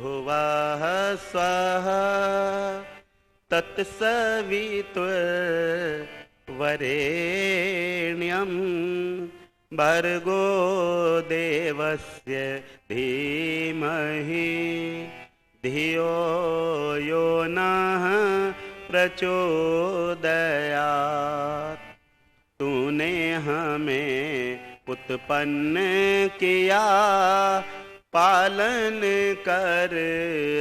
भुवः स्वः तत्सवितुर्वरेण्यं भर्गो देवस्य धीमहि धियो यो नः प्रचोदयात्। तूने हमें उत्पन्न किया, पालन कर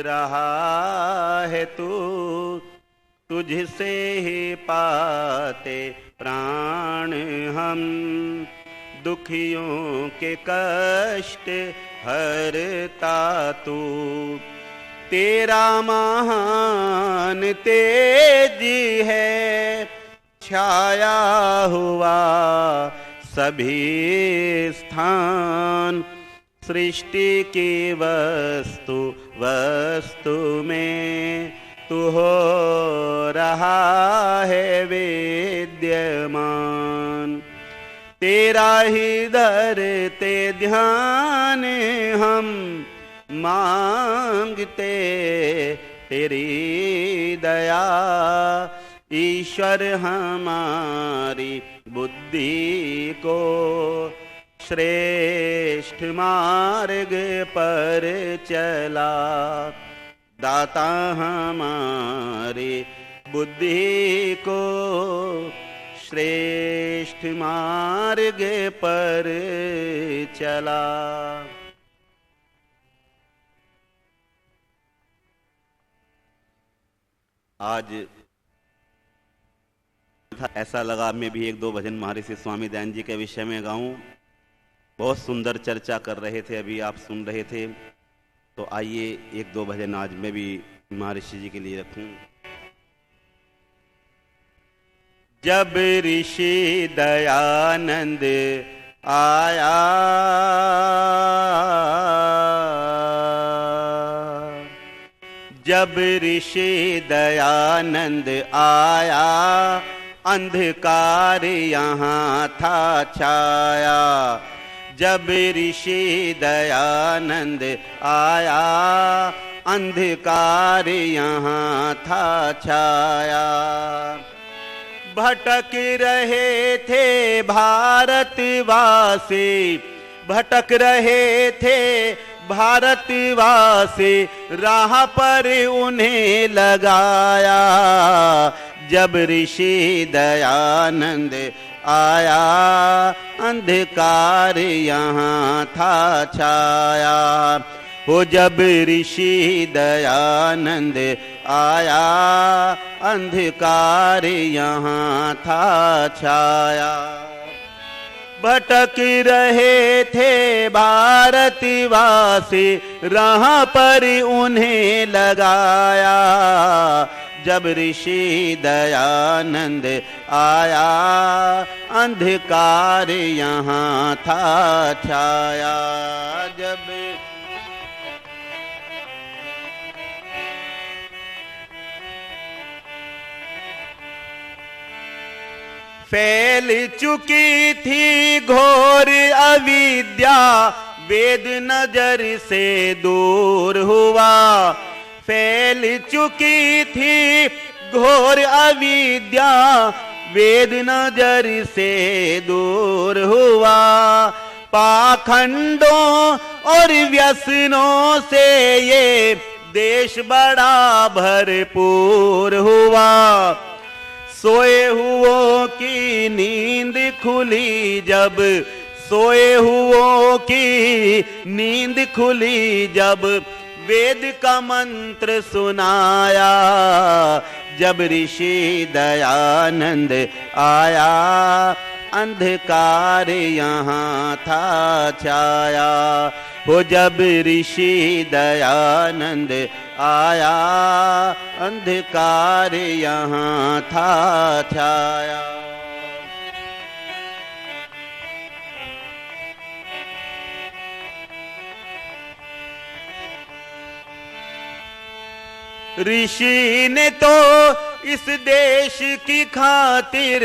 रहा है तू। तुझसे ही पाते प्राण हम, दुखियों के कष्ट हरता तू। तेरा महान तेज है, छाया हुआ सभी स्थान। सृष्टि की वस्तु वस्तु में तू हो रहा है विद्यमान। तेरा ही धरते ध्यान हम, मांगते तेरी दया। ईश्वर हमारी बुद्धि को श्रेष्ठ मार्ग पर चला। दाता हमारी बुद्धि को श्रेष्ठ मार्ग पर चला। आज ऐसा लगा मैं भी एक दो भजन महर्षि स्वामी दयानंद जी के विषय में गाऊं। बहुत सुंदर चर्चा कर रहे थे, अभी आप सुन रहे थे। तो आइए एक दो भजन आज मैं भी महर्षि जी के लिए रखूं। जब ऋषि दयानंद आया, जब ऋषि दयानंद आया, अंधकार यहाँ था छाया। जब ऋषि दयानंद आया, अंधकार यहाँ था छाया। भटक रहे थे भारतवासी, भटक रहे थे भारतवासी, राह पर उन्हें लगाया। जब ऋषि दयानंद आया, अंधकार यहाँ था छाया। हो जब ऋषि दयानंद आया, अंधकार यहाँ था छाया। भटक रहे थे भारतवासी, राह पर उन्हें लगाया। जब ऋषि दयानंद आया, अंधकार यहाँ था छाया। जब फैल चुकी थी घोर अविद्या, वेद नजर से दूर हुआ। फैल चुकी थी घोर अविद्या, वेद नजर से दूर हुआ। पाखंडों और व्यसनों से ये देश बड़ा भरपूर हुआ। सोए हुओं की नींद खुली जब, सोए हुओं की नींद खुली जब, वेद का मंत्र सुनाया। जब ऋषि दयानंद आया, अंधकार यहाँ था छाया। हो जब ऋषि दयानंद आया, अंधकार यहाँ था छाया। ऋषि ने तो इस देश की खातिर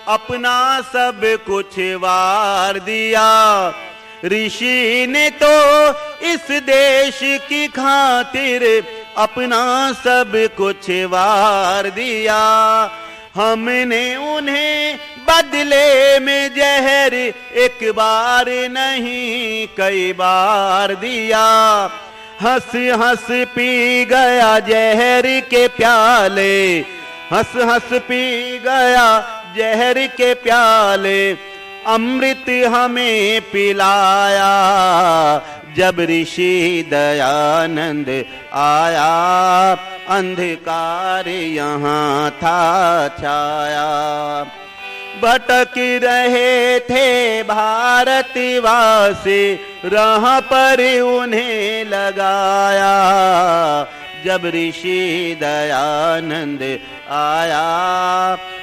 अपना सब कुछ वार दिया। ऋषि ने तो इस देश की खातिर अपना सब कुछ वार दिया, हमने उन्हें बदले में जहर एक बार नहीं कई बार दिया। हंस हंस पी गया जहर के प्याले, हंस हंस पी गया जहर के प्याले, अमृत हमें पिलाया जब ऋषि दयानंद आया, अंधकार यहाँ था छाया। भटक रहे थे भारतवासी, राह पर उन्हें लगाया जब ऋषि दयानंद आया,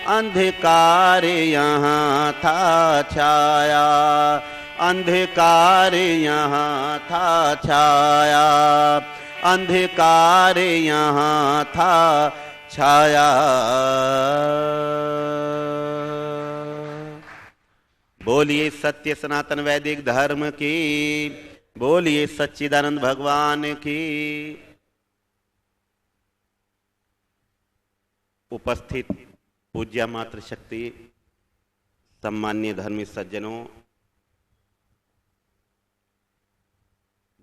अंधकार यहाँ था छाया, अंधकार यहाँ था छाया, अंधकार यहाँ था छाया। बोलिए सत्य सनातन वैदिक धर्म की, बोलिए सच्चिदानंद भगवान की। उपस्थित पूज्य मातृशक्ति, सम्मान्य धर्मी सज्जनों,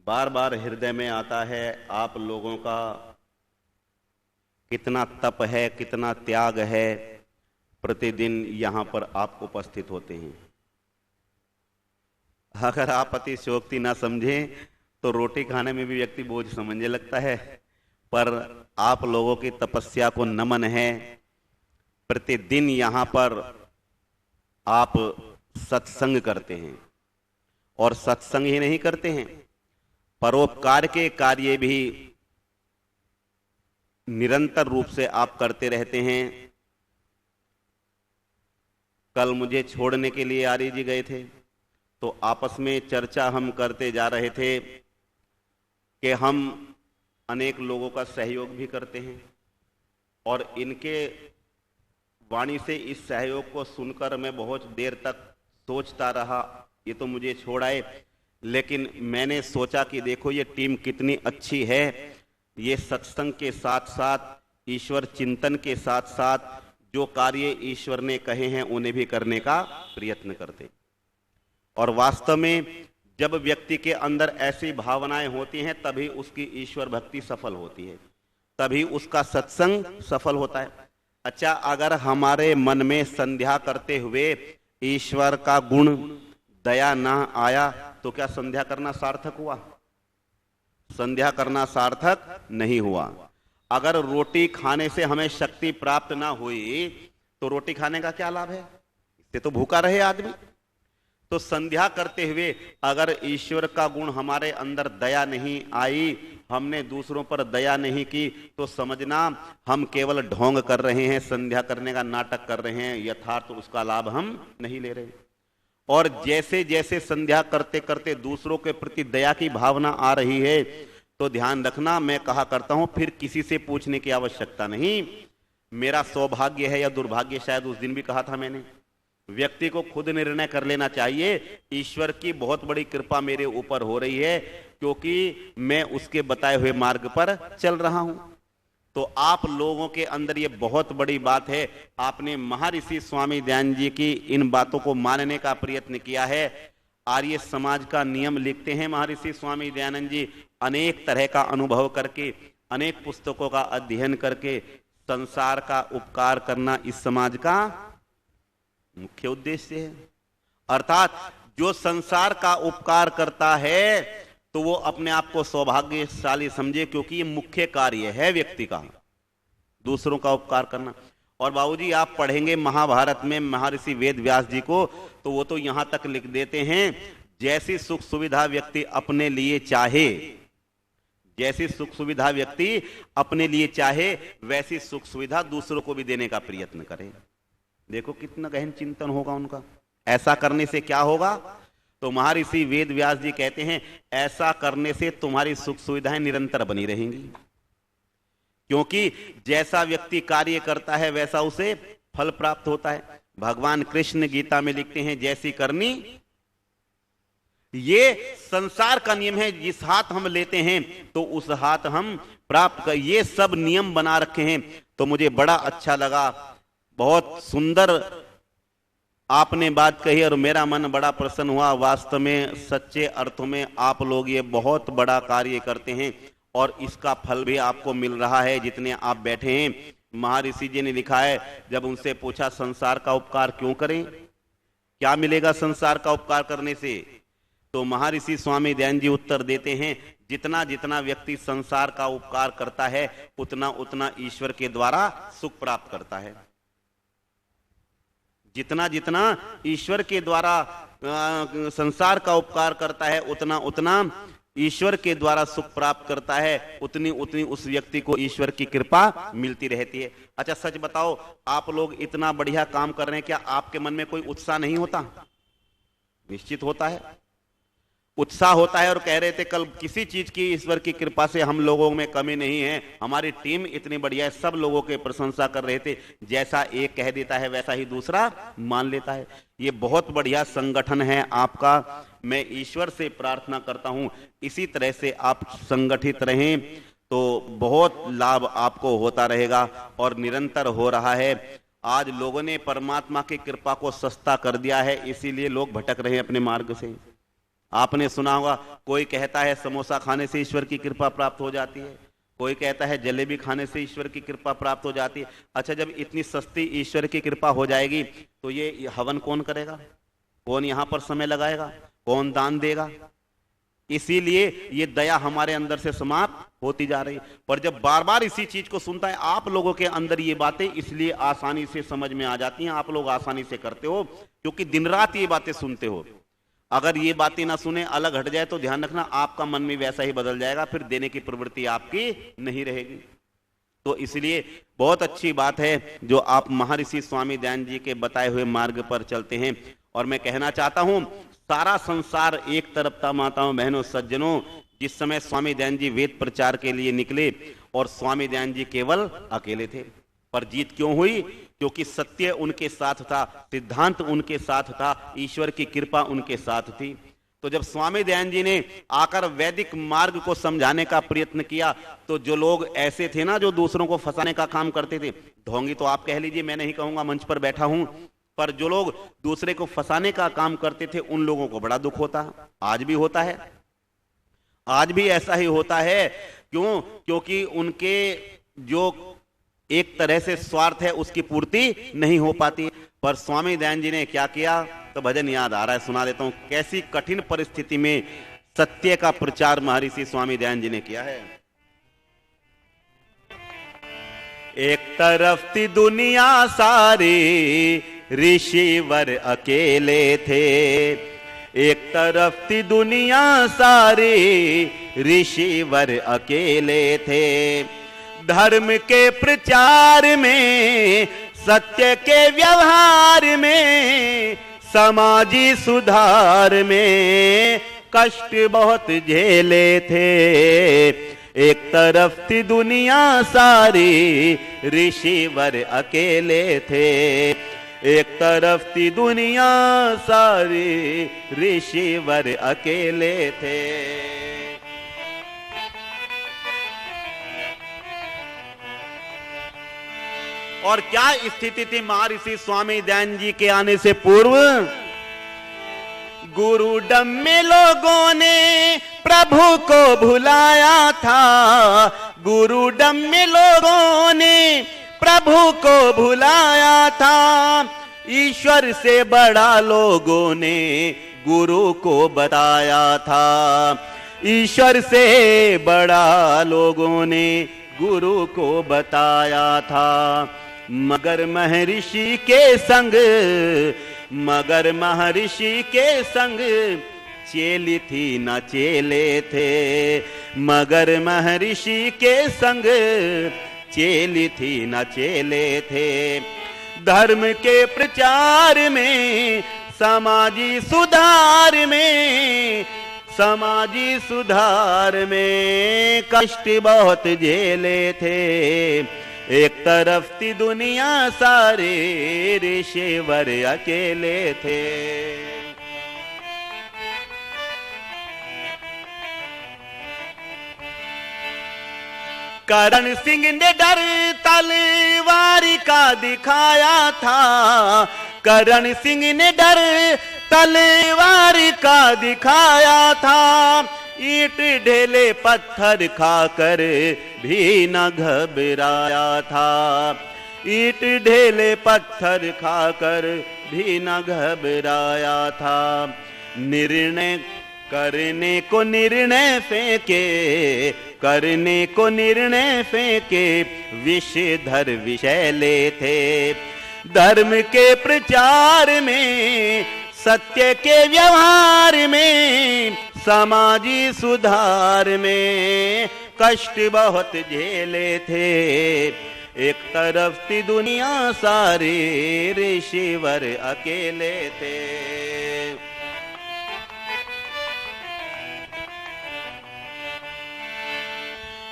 बार बार हृदय में आता है आप लोगों का कितना तप है, कितना त्याग है, प्रतिदिन यहाँ पर आप उपस्थित होते हैं। अगर आप अतिशयोक्ति ना समझें तो रोटी खाने में भी व्यक्ति बोझ समझने लगता है, पर आप लोगों की तपस्या को नमन है। प्रतिदिन यहाँ पर आप सत्संग करते हैं, और सत्संग ही नहीं करते हैं, परोपकार के कार्य भी निरंतर रूप से आप करते रहते हैं। कल मुझे छोड़ने के लिए आर्य जी गए थे, तो आपस में चर्चा हम करते जा रहे थे कि हम अनेक लोगों का सहयोग भी करते हैं, और इनके वाणी से इस सहयोग को सुनकर मैं बहुत देर तक सोचता रहा, ये तो मुझे छोड़ आए, लेकिन मैंने सोचा कि देखो ये टीम कितनी अच्छी है, ये सत्संग के साथ साथ ईश्वर चिंतन के साथ साथ जो कार्य ईश्वर ने कहे हैं उन्हें भी करने का प्रयत्न करते। और वास्तव में जब व्यक्ति के अंदर ऐसी भावनाएं होती हैं तभी उसकी ईश्वर भक्ति सफल होती है, तभी उसका सत्संग सफल होता है। अच्छा, अगर हमारे मन में संध्या करते हुए ईश्वर का गुण दया ना आया तो क्या संध्या करना सार्थक हुआ? संध्या करना सार्थक नहीं हुआ। अगर रोटी खाने से हमें शक्ति प्राप्त ना हुई तो रोटी खाने का क्या लाभ है? इससे तो भूखा रहे आदमी। तो संध्या करते हुए अगर ईश्वर का गुण हमारे अंदर दया नहीं आई, हमने दूसरों पर दया नहीं की, तो समझना हम केवल ढोंग कर रहे हैं, संध्या करने का नाटक कर रहे हैं, यथार्थ उसका लाभ हम नहीं ले रहे। और जैसे जैसे संध्या करते करते दूसरों के प्रति दया की भावना आ रही है तो ध्यान रखना, मैं कहा करता हूं फिर किसी से पूछने की आवश्यकता नहीं। मेरा सौभाग्य है या दुर्भाग्य, शायद उस दिन भी कहा था मैंने, व्यक्ति को खुद निर्णय कर लेना चाहिए। ईश्वर की बहुत बड़ी कृपा मेरे ऊपर हो रही है क्योंकि मैं उसके बताए हुए मार्ग पर चल रहा हूं। तो आप लोगों के अंदर ये बहुत बड़ी बात है, आपने महर्षि स्वामी दयानंद जी की इन बातों को मानने का प्रयत्न किया है। आर्य समाज का नियम लिखते हैं महर्षि स्वामी दयानंद जी, अनेक तरह का अनुभव करके, अनेक पुस्तकों का अध्ययन करके संसार का उपकार करना इस समाज का मुख्य उद्देश्य है। अर्थात जो संसार का उपकार करता है तो वो अपने आप को सौभाग्यशाली समझे, क्योंकि ये मुख्य कार्य है व्यक्ति का, दूसरों का उपकार करना। और बाबूजी आप पढ़ेंगे महाभारत में महर्षि वेद व्यास जी को, तो वो तो यहां तक लिख देते हैं, जैसी सुख सुविधा व्यक्ति अपने लिए चाहे, जैसी सुख सुविधा व्यक्ति अपने लिए चाहे वैसी सुख सुविधा दूसरों को भी देने का प्रयत्न करे। देखो कितना गहन चिंतन होगा उनका। ऐसा करने से क्या होगा? तो महर्षि वेद व्यास जी कहते हैं ऐसा करने से तुम्हारी सुख सुविधाएं निरंतर बनी रहेंगी, क्योंकि जैसा व्यक्ति कार्य करता है वैसा उसे फल प्राप्त होता है। भगवान कृष्ण गीता में लिखते हैं जैसी करनी ये संसार का नियम है, जिस हाथ हम लेते हैं तो उस हाथ हम प्राप्त कर, ये सब नियम बना रखे हैं। तो मुझे बड़ा अच्छा लगा, बहुत सुंदर आपने बात कही और मेरा मन बड़ा प्रसन्न हुआ। वास्तव में सच्चे अर्थों में आप लोग ये बहुत बड़ा कार्य करते हैं और इसका फल भी आपको मिल रहा है जितने आप बैठे हैं। महर्षि जी ने लिखा है, जब उनसे पूछा संसार का उपकार क्यों करें, क्या मिलेगा संसार का उपकार करने से, तो महर्षि स्वामी दयानंद जी उत्तर देते हैं, जितना जितना व्यक्ति संसार का उपकार करता है उतना उतना ईश्वर के द्वारा सुख प्राप्त करता है। जितना जितना ईश्वर के द्वारा संसार का उपकार करता है उतना उतना ईश्वर के द्वारा सुख प्राप्त करता है, उतनी उतनी उस व्यक्ति को ईश्वर की कृपा मिलती रहती है। अच्छा सच बताओ, आप लोग इतना बढ़िया काम कर रहे हैं, क्या आपके मन में कोई उत्साह नहीं होता? निश्चित होता है, उत्साह होता है। और कह रहे थे कल, किसी चीज की ईश्वर की कृपा से हम लोगों में कमी नहीं है, हमारी टीम इतनी बढ़िया है, सब लोगों के प्रशंसा कर रहे थे। जैसा एक कह देता है वैसा ही दूसरा मान लेता है। ये बहुत बढ़िया संगठन है आपका। मैं ईश्वर से प्रार्थना करता हूं इसी तरह से आप संगठित रहें तो बहुत लाभ आपको होता रहेगा और निरंतर हो रहा है। आज लोगों ने परमात्मा की कृपा को सस्ता कर दिया है, इसीलिए लोग भटक रहे हैं अपने मार्ग से। आपने सुना होगा, कोई कहता है समोसा खाने से ईश्वर की कृपा प्राप्त हो जाती है, कोई कहता है जलेबी खाने से ईश्वर की कृपा प्राप्त हो जाती है। अच्छा, जब इतनी सस्ती ईश्वर की कृपा हो जाएगी तो ये हवन कौन करेगा, कौन यहां पर समय लगाएगा, कौन दान देगा? इसीलिए ये दया हमारे अंदर से समाप्त होती जा रही। पर जब बार बार इसी चीज को सुनता है, आप लोगों के अंदर ये बातें इसलिए आसानी से समझ में आ जाती हैं, आप लोग आसानी से करते हो क्योंकि दिन रात ये बातें सुनते हो। अगर ये बातें ना सुने, अलग हट जाए तो ध्यान रखना आपका मन भी वैसा ही बदल जाएगा, फिर देने की प्रवृत्ति आपकी नहीं रहेगी। तो इसलिए बहुत अच्छी बात है जो आप महर्षि स्वामी दयानंद जी के बताए हुए मार्ग पर चलते हैं। और मैं कहना चाहता हूं, सारा संसार एक तरफ था माताओं बहनों सज्जनों, जिस समय स्वामी दयानंद जी वेद प्रचार के लिए निकले और स्वामी दयानंद जी केवल अकेले थे। पर जीत क्यों हुई? क्योंकि सत्य उनके साथ था, सिद्धांत उनके साथ था, ईश्वर की कृपा उनके साथ थी। तो जब स्वामी दयानंद जी ने आकर वैदिक मार्ग को समझाने का प्रयत्न किया तो जो लोग ऐसे थे ना जो दूसरों को फंसाने का काम करते थे, ढोंगी तो आप कह लीजिए, मैं नहीं कहूंगा, मंच पर बैठा हूं, पर जो लोग दूसरे को फंसाने का काम करते थे उन लोगों को बड़ा दुख होता। आज भी होता है, आज भी ऐसा ही होता है। क्यों? क्योंकि उनके जो एक तरह से स्वार्थ है उसकी पूर्ति नहीं हो पाती। पर स्वामी दयानंद जी ने क्या किया, तो भजन याद आ रहा है, सुना देता हूं। कैसी कठिन परिस्थिति में सत्य का प्रचार महर्षि स्वामी दयानंद जी ने किया है। एक तरफ थी दुनिया सारी, ऋषिवर अकेले थे। एक तरफ थी दुनिया सारी, ऋषिवर अकेले थे। धर्म के प्रचार में, सत्य के व्यवहार में, समाजी सुधार में कष्ट बहुत झेले थे। एक तरफ थी दुनिया सारी, ऋषिवर अकेले थे। एक तरफ थी दुनिया सारी, ऋषिवर अकेले थे। और क्या स्थिति थी महर्षि स्वामी दयानंद जी के आने से पूर्व? गुरुडम में लोगों ने प्रभु को भुलाया था। गुरुडम में लोगों ने प्रभु को भुलाया था। ईश्वर से बड़ा लोगों ने गुरु को बताया था। ईश्वर से बड़ा लोगों ने गुरु को बताया था। मगर महर्षि के संग, मगर महर्षि के संग चेली थी न चेले थे। मगर महर्षि के संग चेली थी न चेले थे। धर्म के प्रचार में, समाजी सुधार में, समाजी सुधार में कष्ट बहुत झेले थे। एक तरफ थी दुनिया सारे, ऋषिवर अकेले थे। करण सिंह ने डर तलवार का दिखाया था, करण सिंह ने डर तलवार का दिखाया था, ईंट ढेले पत्थर खाकर भी न घबराया था, ईंट ढेले पत्थर खाकर भी न घबराया था। निर्णय करने को निर्णय फेंके, करने को निर्णय फेंके, विषधर विषय ले थे, धर्म के प्रचार में, सत्य के व्यवहार में, समाजी सुधार में कष्ट बहुत झेले थे। एक तरफ थी दुनिया सारी, ऋषिवर अकेले थे।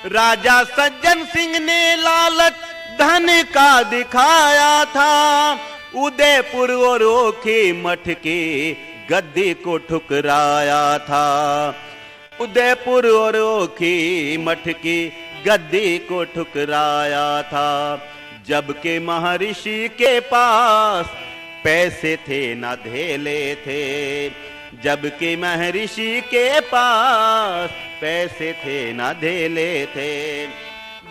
राजा सज्जन सिंह ने लालच धन का दिखाया था, उदयपुर और ओखी मठ की गद्दी को ठुकराया था, उदयपुर और ओखी मठ की गद्दी को ठुकराया था। जबकि महर्षि के पास पैसे थे न धेले थे, जबकि महर्षि के पास पैसे थे न धेले थे।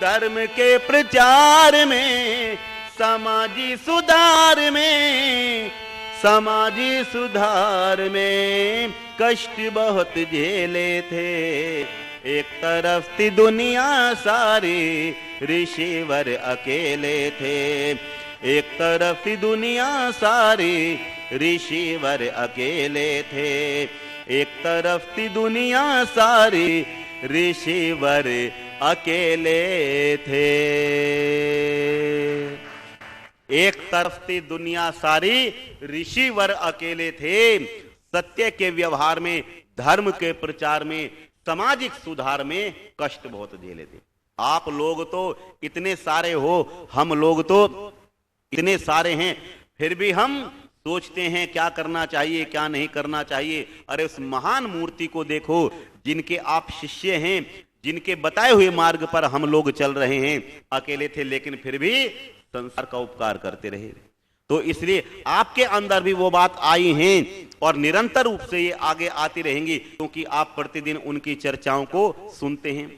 धर्म के प्रचार में, समाजी सुधार में, समाजी सुधार में कष्ट बहुत झेले थे। एक तरफ थी दुनिया सारी, ऋषिवर अकेले थे। एक तरफ थी दुनिया सारी, ऋषिवर अकेले थे। एक तरफ थी दुनिया सारी, ऋषिवर अकेले थे। एक तरफ थी दुनिया सारी, ऋषिवर अकेले थे। सत्य के व्यवहार में, धर्म के प्रचार में, सामाजिक सुधार में कष्ट बहुत झेले थे। आप लोग तो इतने सारे हो, हम लोग तो इतने सारे हैं, फिर भी हम सोचते हैं क्या करना चाहिए, क्या नहीं करना चाहिए। अरे उस महान मूर्ति को देखो, जिनके आप शिष्य हैं, जिनके बताए हुए मार्ग पर हम लोग चल रहे हैं। अकेले थे लेकिन फिर भी संसार का उपकार करते रहे। तो इसलिए आपके अंदर भी वो बात आई है और निरंतर रूप से ये आगे आती रहेंगी, क्योंकि आप प्रतिदिन उनकी चर्चाओं को सुनते हैं।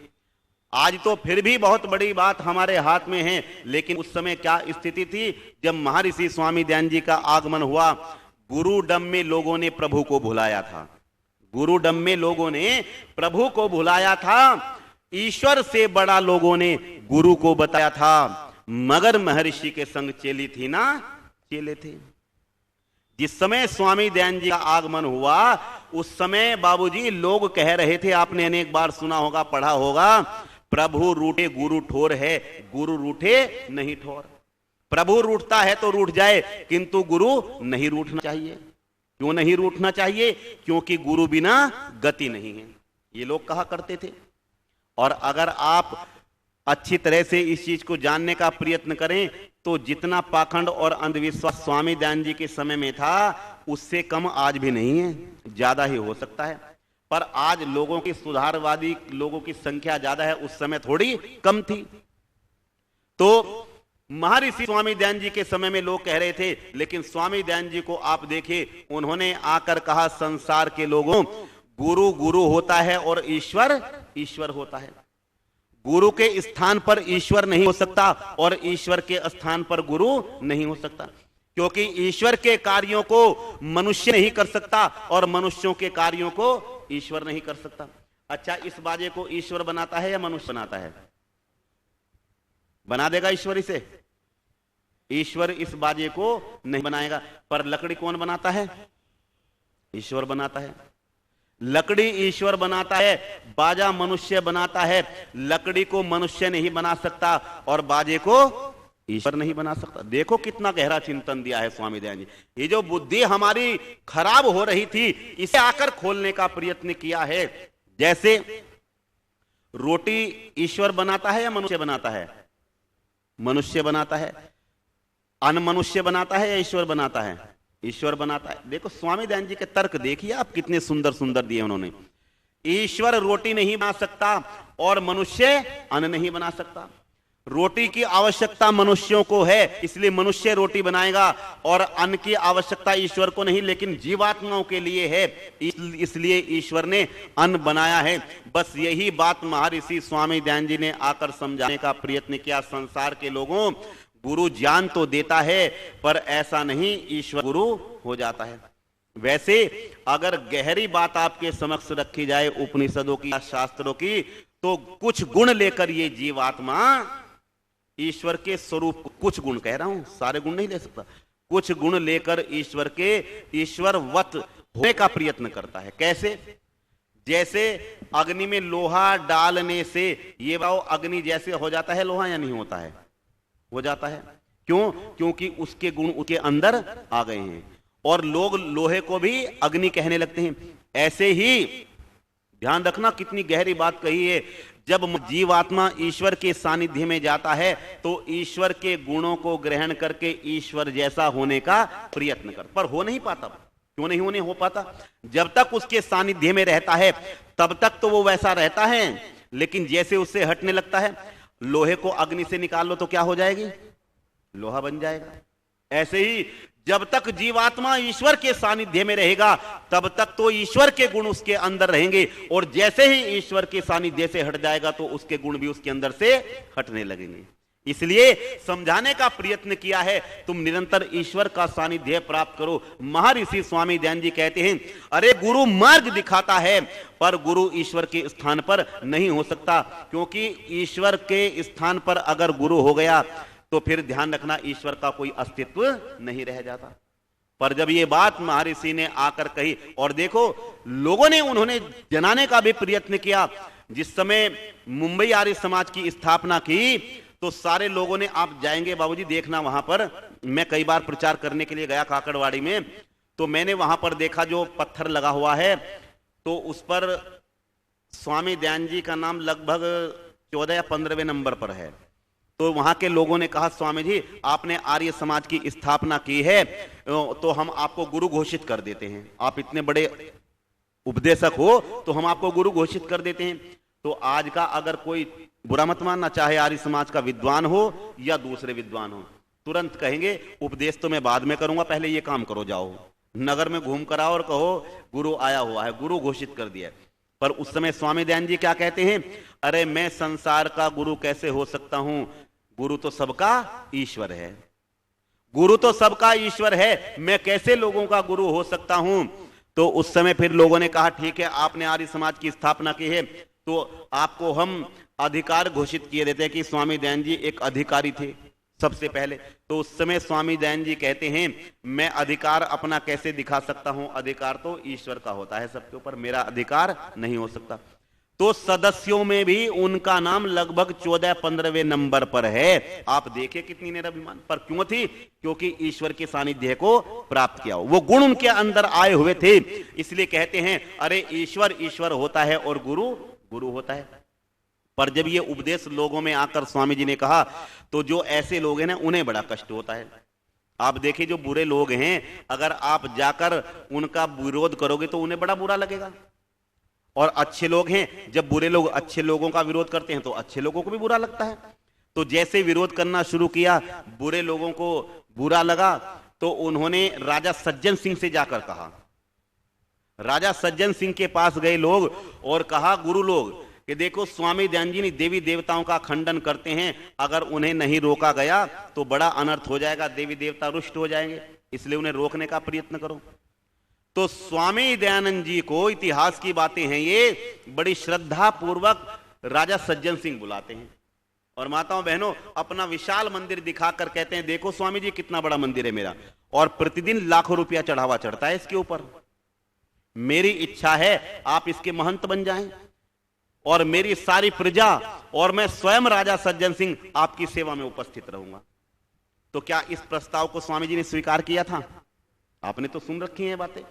आज तो फिर भी बहुत बड़ी बात हमारे हाथ में है, लेकिन उस समय क्या स्थिति थी जब महर्षि स्वामी दयानंद जी का आगमन हुआ। गुरुडम में लोगों ने प्रभु को भुलाया था, गुरुडम में लोगों ने प्रभु को भुलाया था। ईश्वर से बड़ा लोगों ने गुरु को बताया था, मगर महर्षि के संग चेली थी ना, चेले थे। जिस समय स्वामी दयानंद जी का आगमन हुआ उस समय बाबूजी लोग कह रहे थे, आपने अनेक बार सुना होगा, पढ़ा होगा, प्रभु रूठे गुरु ठोर है, गुरु रूठे नहीं ठोर। प्रभु रूठता है तो रूठ जाए, किंतु गुरु नहीं रूठना चाहिए। क्यों नहीं रूठना चाहिए? क्योंकि गुरु बिना गति नहीं है, ये लोग कहा करते थे। और अगर आप अच्छी तरह से इस चीज को जानने का प्रयत्न करें तो जितना पाखंड और अंधविश्वास स्वामी दयानंद जी के समय में था उससे कम आज भी नहीं है, ज्यादा ही हो सकता है। पर आज लोगों की, सुधारवादी लोगों की संख्या ज्यादा है, उस समय थोड़ी कम थी। तो महर्षि स्वामी दयानंद जी के समय में लोग कह रहे थे, लेकिन स्वामी दयानंद जी को आप देखिए, उन्होंने आकर कहा, संसार के लोगों, गुरु गुरु होता है और ईश्वर ईश्वर होता है। गुरु के स्थान पर ईश्वर नहीं हो सकता और ईश्वर के स्थान पर गुरु नहीं हो सकता, क्योंकि ईश्वर के कार्यों को मनुष्य नहीं कर सकता और मनुष्यों के कार्यों को ईश्वर नहीं कर सकता। अच्छा, इस बाजे को ईश्वर बनाता है या मनुष्य बनाता है? बना देगा ईश्वर इसे? ईश्वर इस बाजे को नहीं बनाएगा। पर लकड़ी कौन बनाता है? ईश्वर बनाता है। लकड़ी ईश्वर बनाता है, बाजा मनुष्य बनाता है। लकड़ी को मनुष्य नहीं बना सकता और बाजे को ईश्वर नहीं बना सकता। देखो कितना गहरा चिंतन दिया है स्वामी दयानंद जी। ये जो बुद्धि हमारी खराब हो रही थी, इसे आकर खोलने का प्रयत्न किया है। जैसे रोटी ईश्वर बनाता है या मनुष्य बनाता है? मनुष्य बनाता है। अन्न मनुष्य बनाता है या ईश्वर बनाता है? ईश्वर बनाता है। देखो स्वामी दयानंद जी के तर्क देखिए आप, कितने सुंदर सुंदर दिए उन्होंने। ईश्वर रोटी नहीं बना सकता और मनुष्य अन्न नहीं बना सकता। रोटी की आवश्यकता मनुष्यों को है, इसलिए मनुष्य रोटी बनाएगा, और अन्न की आवश्यकता ईश्वर को नहीं, लेकिन जीवात्माओं के लिए है, इसलिए ईश्वर ने अन्न बनाया है। बस यही बात महर्षि स्वामी दयानंद जी ने आकर समझाने का प्रयत्न किया। संसार के लोगों, गुरु ज्ञान तो देता है, पर ऐसा नहीं ईश्वर गुरु हो जाता है। वैसे अगर गहरी बात आपके समक्ष रखी जाए उपनिषदों की, शास्त्रों की, तो कुछ गुण लेकर ये जीवात्मा ईश्वर के स्वरूप, कुछ गुण कह रहा हूं, सारे गुण नहीं ले सकता, कुछ गुण लेकर ईश्वर के ईश्वरवत होने का प्रयत्न करता है। कैसे? जैसे अग्नि में लोहा डालने से ये बताओ अग्नि जैसे हो जाता है लोहा या नहीं होता है? हो जाता है। क्यों? क्योंकि उसके गुण उसके अंदर आ गए हैं, और लोग लोहे को भी अग्नि कहने लगते हैं। ऐसे ही ध्यान रखना, कितनी गहरी बात कही है। जब जीवात्मा ईश्वर के सानिध्य में जाता है तो ईश्वर के गुणों को ग्रहण करके ईश्वर जैसा होने का प्रयत्न कर, पर हो नहीं पाता। क्यों नहीं हो पाता? जब तक उसके सानिध्य में रहता है तब तक तो वो वैसा रहता है, लेकिन जैसे उससे हटने लगता है, लोहे को अग्नि से निकाल लो तो क्या हो जाएगी? लोहा बन जाएगा। ऐसे ही जब तक जीवात्मा ईश्वर के सानिध्य में रहेगा तब तक तो ईश्वर के गुण उसके अंदर रहेंगे, और जैसे ही ईश्वर के सानिध्य से हट जाएगा तो उसके गुण भी उसके अंदर से हटने लगेंगे। इसलिए समझाने का प्रयत्न किया है, तुम निरंतर ईश्वर का सानिध्य प्राप्त करो। महर्षि स्वामी दयानंद जी कहते हैं, अरे गुरु मार्ग दिखाता है, पर गुरु ईश्वर के स्थान पर नहीं हो सकता, क्योंकि ईश्वर के स्थान पर अगर गुरु हो गया तो फिर ध्यान रखना ईश्वर का कोई अस्तित्व नहीं रह जाता। पर जब ये बात महर्षि ने आकर कही, और देखो लोगों ने उन्होंने जनाने का भी प्रयत्न किया। जिस समय मुंबई आर्य समाज की स्थापना की तो सारे लोगों ने, आप जाएंगे बाबूजी देखना, वहां पर मैं कई बार प्रचार करने के लिए गया काकड़वाड़ी में, तो मैंने वहां पर देखा जो पत्थर लगा हुआ है, तो उस पर स्वामी दयानंद जी का नाम लगभग 14 या 15वें नंबर पर है। तो वहां के लोगों ने कहा, स्वामी जी आपने आर्य समाज की स्थापना की है तो हम आपको गुरु घोषित कर देते हैं, आप इतने बड़े उपदेशक हो तो हम आपको गुरु घोषित कर देते हैं। तो आज का अगर कोई, बुरा मत मानना, चाहे आर्य समाज का विद्वान हो या दूसरे विद्वान हो, तुरंत कहेंगे उपदेश तो मैं बाद में करूंगा, पहले ये काम करो, जाओ नगर में घूम कर आओ और कहो गुरु आया हुआ है, गुरु घोषित कर दिया। पर उस समय स्वामी दयानंद जी क्या कहते हैं, अरे मैं संसार का गुरु कैसे हो सकता हूं, गुरु तो सबका ईश्वर है, गुरु तो सबका ईश्वर है, मैं कैसे लोगों का गुरु हो सकता हूं। तो उस समय फिर लोगों ने कहा, ठीक है आपने आर्य समाज की स्थापना की है तो आपको हम अधिकार घोषित किए देते हैं कि स्वामी दयानंद जी एक अधिकारी थे सबसे पहले। तो उस समय स्वामी दयानंद जी कहते हैं, मैं अधिकार अपना कैसे दिखा सकता हूं, अधिकार तो ईश्वर का होता है सबके ऊपर, मेरा अधिकार नहीं हो सकता। तो सदस्यों में भी उनका नाम लगभग 14-15वें नंबर पर है। आप देखिए कितनी निराभिमान, पर क्यों थी? क्योंकि ईश्वर के सानिध्य को प्राप्त किया, वो गुण उनके अंदर आए हुए थे। इसलिए कहते हैं, अरे ईश्वर ईश्वर होता है और गुरु गुरु होता है। पर जब ये उपदेश लोगों में आकर स्वामी जी ने कहा तो जो ऐसे लोग हैं ना, उन्हें बड़ा कष्ट होता है। आप देखिए जो बुरे लोग हैं, अगर आप जाकर उनका विरोध करोगे तो उन्हें बड़ा बुरा लगेगा, और अच्छे लोग हैं, जब बुरे लोग अच्छे लोगों का विरोध करते हैं तो अच्छे लोगों को भी बुरा लगता है। तो जैसे विरोध करना शुरू किया, बुरे लोगों को बुरा लगा, तो उन्होंने राजा सज्जन सिंह से जाकर कहा, राजा सज्जन सिंह के पास गए लोग और कहा, गुरु लोग कि देखो स्वामी दयानंद जी देवी देवताओं का खंडन करते हैं, अगर उन्हें नहीं रोका गया तो बड़ा अनर्थ हो जाएगा, देवी देवता रुष्ट हो जाएंगे, इसलिए उन्हें रोकने का प्रयत्न करो। तो स्वामी दयानंद जी को, इतिहास की बातें हैं ये, बड़ी श्रद्धा पूर्वक राजा सज्जन सिंह बुलाते हैं, और माताओं बहनों अपना विशाल मंदिर दिखाकर कहते हैं, देखो स्वामी जी कितना बड़ा मंदिर है मेरा, और प्रतिदिन लाखों रुपया चढ़ावा चढ़ता है इसके ऊपर, मेरी इच्छा है आप इसके महंत बन जाएं, और मेरी सारी प्रजा और मैं स्वयं राजा सज्जन सिंह आपकी सेवा में उपस्थित रहूंगा। तो क्या इस प्रस्ताव को स्वामी जी ने स्वीकार किया था? आपने तो सुन रखी हैं बातें।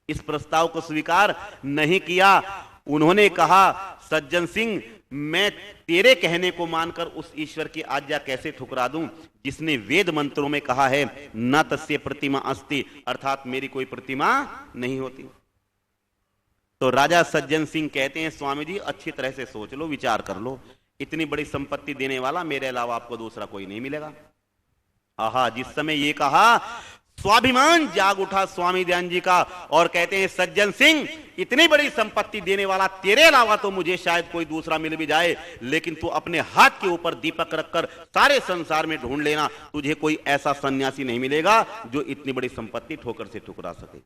इस प्रस्ताव को स्वीकार नहीं किया। उन्होंने कहा, सज्जन सिंह मैं तेरे कहने को मानकर उस ईश्वर की आज्ञा कैसे ठुकरा दूं जिसने वेद मंत्रों में कहा है न तस्य प्रतिमा अस्ति, अर्थात मेरी कोई प्रतिमा नहीं होती। तो राजा सज्जन सिंह कहते हैं स्वामी जी अच्छी तरह से सोच लो, विचार कर लो, इतनी बड़ी संपत्ति देने वाला मेरे अलावा आपको दूसरा कोई नहीं मिलेगा। आहा, जिस समय ये कहा स्वाभिमान जाग उठा स्वामी दयानंद जी का और कहते हैं सज्जन सिंह इतनी बड़ी संपत्ति देने वाला तेरे अलावा तो मुझे शायद कोई दूसरा मिल भी जाए, लेकिन तू अपने हाथ के ऊपर दीपक रखकर सारे संसार में ढूंढ लेना, तुझे कोई ऐसा सन्यासी नहीं मिलेगा जो इतनी बड़ी संपत्ति ठोकर से ठुकरा सके।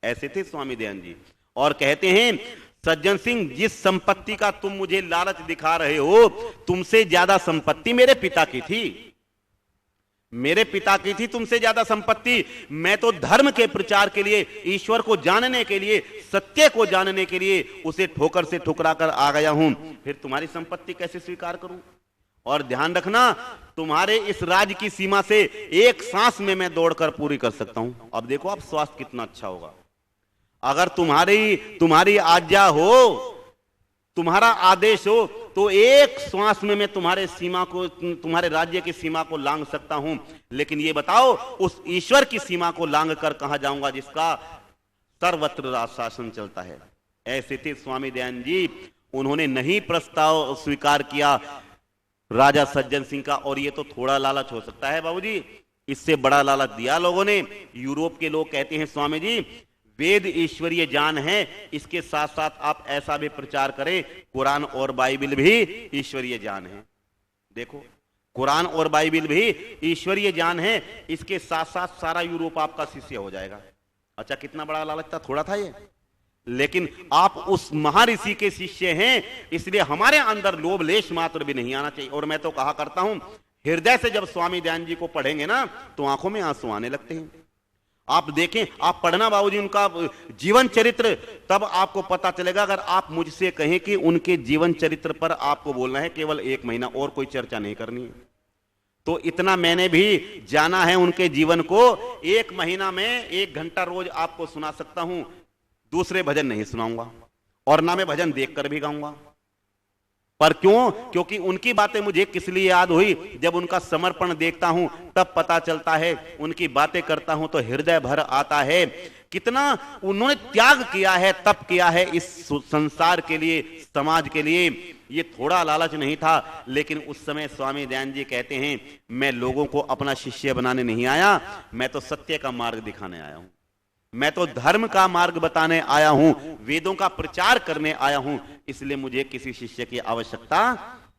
ऐसे थे स्वामी दयानंद जी। और कहते हैं सज्जन सिंह जिस संपत्ति का तुम मुझे लालच दिखा रहे हो, तुमसे ज्यादा संपत्ति मेरे पिता की थी, मेरे पिता की थी तुमसे ज्यादा संपत्ति। मैं तो धर्म के प्रचार के लिए, ईश्वर को जानने के लिए, सत्य को जानने के लिए उसे ठोकर से ठुकरा कर आ गया हूं, फिर तुम्हारी संपत्ति कैसे स्वीकार करूं। और ध्यान रखना, तुम्हारे इस राज्य की सीमा से एक सांस में मैं दौड़कर पूरी कर सकता हूं। अब देखो आप स्वास्थ्य कितना अच्छा होगा अगर तुम्हारी आज्ञा हो, तुम्हारा आदेश हो, तो एक श्वास में मैं तुम्हारे सीमा को, तुम्हारे राज्य की सीमा को लांघ सकता हूं। लेकिन ये बताओ उस ईश्वर की सीमा को लांघ कर कहां जाऊंगा जिसका सर्वत्र राज शासन चलता है। ऐसे थे स्वामी दयानंद जी। उन्होंने नहीं प्रस्ताव स्वीकार किया राजा सज्जन सिंह का। और ये तो थोड़ा लालच हो सकता है बाबूजी, इससे बड़ा लालच दिया लोगों ने। यूरोप के लोग कहते हैं स्वामी जी वेद ईश्वरीय ज्ञान है, इसके साथ साथ आप ऐसा भी प्रचार करें कुरान और बाइबल भी ईश्वरीय ज्ञान है। देखो कुरान और बाइबल भी ईश्वरीय ज्ञान है, इसके साथ साथ सारा यूरोप आपका शिष्य हो जाएगा। अच्छा कितना बड़ा लालच था, थोड़ा था ये। लेकिन आप उस महर्षि के शिष्य हैं, इसलिए हमारे अंदर लोभ लेश मात्र भी नहीं आना चाहिए। और मैं तो कहा करता हूं हृदय से जब स्वामी दयानंद जी को पढ़ेंगे ना तो आंखों में आंसू आने लगते हैं। आप देखें, आप पढ़ना बाबूजी उनका जीवन चरित्र, तब आपको पता चलेगा। अगर आप मुझसे कहें कि उनके जीवन चरित्र पर आपको बोलना है केवल 1 महीना और कोई चर्चा नहीं करनी है, तो इतना मैंने भी जाना है उनके जीवन को। 1 महीना में 1 घंटा रोज आपको सुना सकता हूं, दूसरे भजन नहीं सुनाऊंगा और ना मैं भजन देखकर भी गाऊंगा। पर क्यों? क्योंकि उनकी बातें मुझे किस लिए याद हुई, जब उनका समर्पण देखता हूं तब पता चलता है, उनकी बातें करता हूं तो हृदय भर आता है। कितना उन्होंने त्याग किया है, तप किया है इस संसार के लिए, समाज के लिए। ये थोड़ा लालच नहीं था। लेकिन उस समय स्वामी दयानंद जी कहते हैं मैं लोगों को अपना शिष्य बनाने नहीं आया, मैं तो सत्य का मार्ग दिखाने आया हूं, मैं तो धर्म का मार्ग बताने आया हूं, वेदों का प्रचार करने आया हूं, इसलिए मुझे किसी शिष्य की आवश्यकता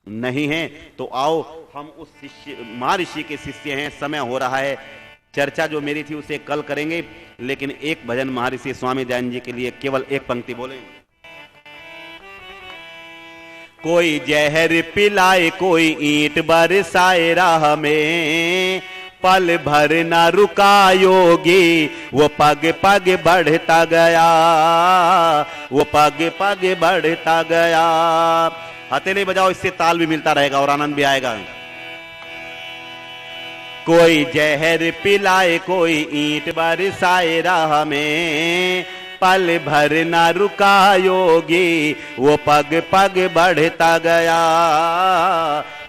नहीं है। तो आओ हम उस शिष्य महर्षि के शिष्य हैं। समय हो रहा है, चर्चा जो मेरी थी उसे कल करेंगे, लेकिन एक भजन महर्षि स्वामी दयानंद जी के लिए केवल एक पंक्ति बोले। कोई जहर पिलाए, कोई ईंट बरसाए राह में, पल भर न रुका योगी, वो पग पग बढ़ता गया, वो पग पग बढ़ता गया। हथेली बजाओ, इससे ताल भी मिलता रहेगा और आनंद भी आएगा। कोई जहर पिलाए, कोई ईंट बरसाए राह में, पल भर न रुका योगी, वो पग पग बढ़ता गया,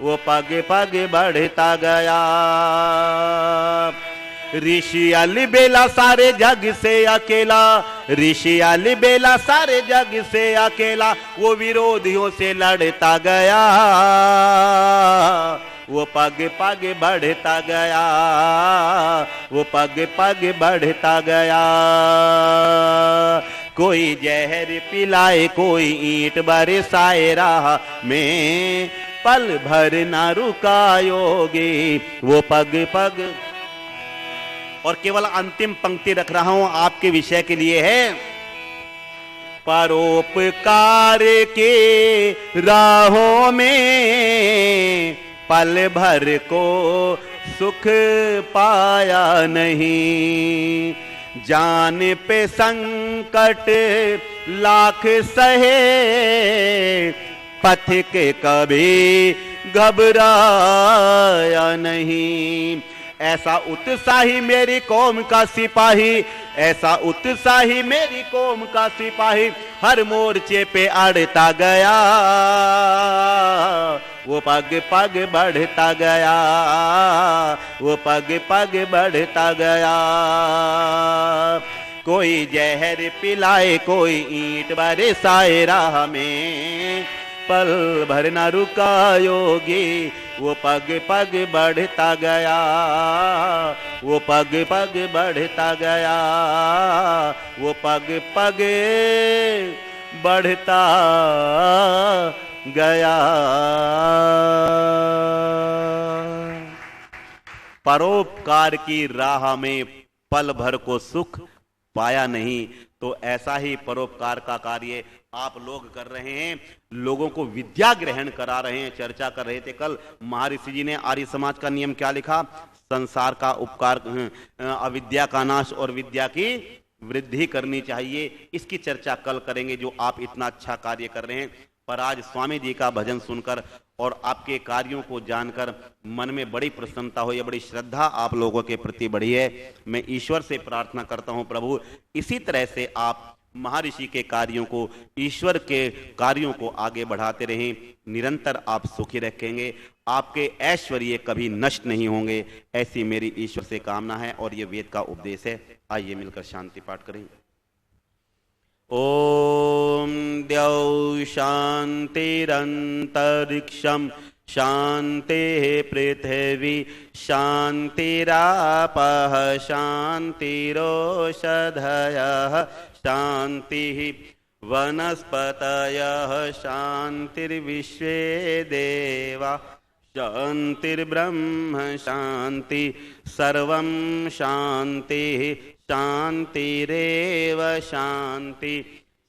वो पग पग बढ़ता गया। ऋषि अलबेला सारे जग से अकेला, ऋषि अलबेला सारे जग से अकेला, वो विरोधियों से लड़ता गया, वो पग पग बढ़ता गया, वो पग पग बढ़ता गया। कोई जहर पिलाए, कोई ईंट बरसाए राह में, पल भर न रुका योगी, वो पग पग। और केवल अंतिम पंक्ति रख रहा हूं आपके विषय के लिए है। परोपकार के राहों में पल भर को सुख पाया नहीं, जान पे संकट लाख सहे, पथ के कभी घबराया नहीं। ऐसा उत्साही मेरी कौम का सिपाही, ऐसा उत्साही मेरी कौम का सिपाही, हर मोर्चे पे अड़ता गया, वो पग पग बढ़ता गया, वो पग पग बढ़ता गया। कोई जहर पिलाए, कोई ईंट बरसाए राह में, पल भर न रुका योगी, वो पग पग बढ़ता गया, वो पग पग बढ़ता गया, वो पग पग बढ़ता गया। परोपकार की राह में पल भर को सुख पाया नहीं, तो ऐसा ही परोपकार का कार्य आप लोग कर रहे हैं, लोगों को विद्या ग्रहण करा रहे हैं। चर्चा कर रहे थे कल, महर्षि जी ने आर्य समाज का नियम क्या लिखा, संसार का उपकार, अविद्या का नाश और विद्या की वृद्धि करनी चाहिए। इसकी चर्चा कल करेंगे, जो आप इतना अच्छा कार्य कर रहे हैं। पर आज स्वामी जी का भजन सुनकर और आपके कार्यों को जानकर मन में बड़ी प्रसन्नता हुई, बड़ी श्रद्धा आप लोगों के प्रति बढ़ी है। मैं ईश्वर से प्रार्थना करता हूं, प्रभु इसी तरह से आप महर्षि के कार्यों को, ईश्वर के कार्यों को आगे बढ़ाते रहें, निरंतर आप सुखी रखेंगे, आपके ऐश्वर्य कभी नष्ट नहीं होंगे, ऐसी मेरी ईश्वर से कामना है और ये वेद का उपदेश है। आइए मिलकर शांति पाठ करें। ओम द्यौ शांतिरंतरिक्षम शांति पृथ्वी शांतिरापः शांतिरोषधयः शांति वनस्पतयः शांतिर्विश्वे देवा शांतिर्ब्रह्म शांति सर्वं शांति शांतिरेव शांति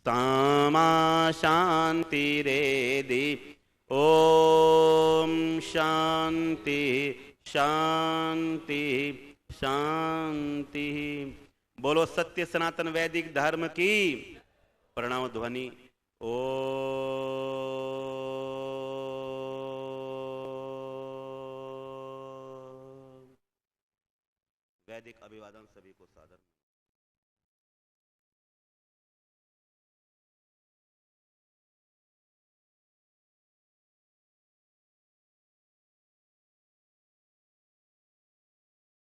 सामा शांतिरेधि। ओम शांति शांति शांति। बोलो सत्य सनातन वैदिक धर्म की प्रणव ध्वनि। ओ वैदिक अभिवादन सभी को सादर।